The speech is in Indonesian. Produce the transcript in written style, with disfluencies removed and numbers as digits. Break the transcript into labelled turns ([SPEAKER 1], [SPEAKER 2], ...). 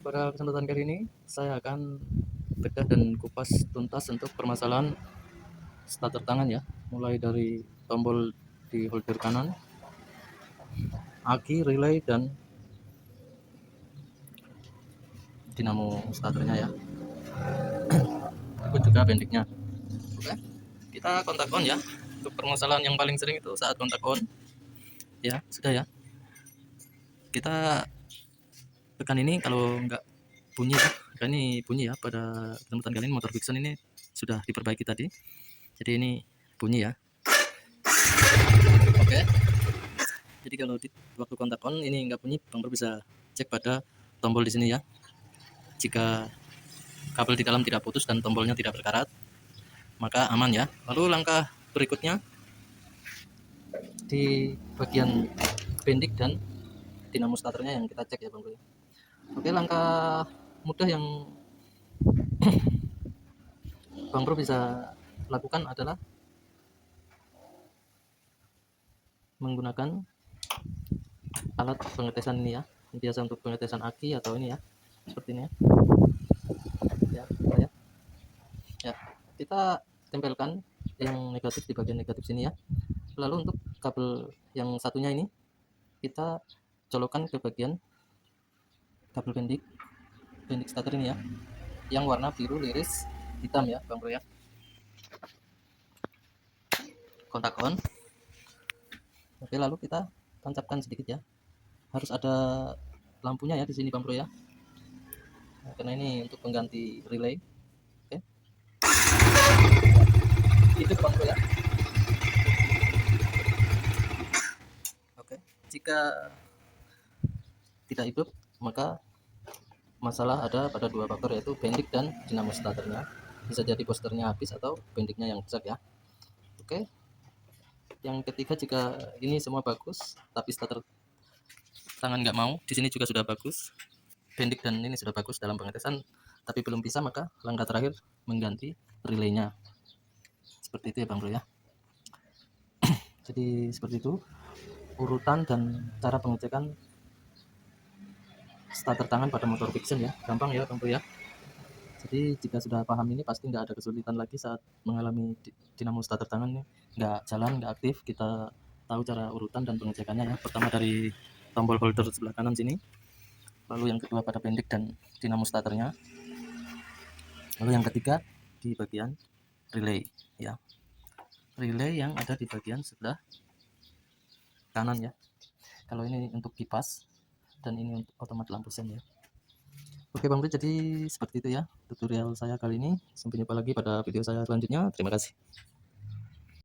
[SPEAKER 1] Pada kesempatan kali ini, saya akan bedah dan kupas tuntas untuk permasalahan starter tangan ya, mulai dari tombol di holder kanan, aki, relay, dan dinamo starternya ya, ikut juga pendeknya. Oke, kita kontak on ya. Untuk permasalahan yang paling sering itu saat kontak on, ya sudah ya. Kita tekan ini kalau nggak bunyi ya, ini bunyi ya. Pada kesempatan kali ini motor Vixen ini sudah diperbaiki tadi, jadi ini bunyi ya. Oke. Jadi kalau di waktu kontak on ini nggak bunyi, Bang Bro bisa cek pada tombol di sini ya. Jika kabel di dalam tidak putus dan tombolnya tidak berkarat, maka aman ya. Lalu langkah berikutnya di bagian bendik dan dinamo starternya yang kita cek ya Bang Bro. Oke, langkah mudah yang Bang Bro bisa lakukan adalah menggunakan alat pengetesan ini ya. Biasa untuk pengetesan aki atau ini ya, seperti ini ya. Ya, ya. Ya, kita tempelkan yang negatif di bagian negatif sini ya. Lalu untuk kabel yang satunya ini kita colokkan ke bagian kabel bendik starter ini ya, yang warna biru liris hitam ya Bang Bro ya. Kontak on. Oke, lalu kita tancapkan sedikit ya. Harus ada lampunya ya di sini Bang Bro ya. Nah, karena ini untuk pengganti relay. Oke. Itu Bang Bro ya. Oke. Jika tidak hidup, maka masalah ada pada dua faktor, yaitu bendik dan dinamo starternya. Bisa jadi posternya habis atau bendiknya yang rusak ya. Oke. Yang ketiga, jika ini semua bagus tapi starter tangan nggak mau, di sini juga sudah bagus, bendik dan ini sudah bagus dalam pengetesan tapi belum bisa, maka langkah terakhir mengganti relaynya. Seperti itu ya Bang Bro ya. Jadi seperti itu urutan dan cara pengecekan starter tangan pada motor Vixen ya. Gampang ya Bang Bro ya. Jadi jika sudah paham ini, pasti nggak ada kesulitan lagi saat mengalami dinamo starter tangan nih, nggak jalan, nggak aktif. Kita tahu cara urutan dan pengecekannya ya. Pertama dari tombol holder sebelah kanan sini, lalu yang kedua pada bendik dan dinamo starternya, lalu yang ketiga di bagian relay ya, relay yang ada di bagian sebelah kanan ya. Kalau ini untuk kipas dan ini untuk otomat lampu sen ya. Oke Bang Bro, jadi seperti itu ya tutorial saya kali ini. Sampai jumpa lagi pada video saya selanjutnya. Terima kasih.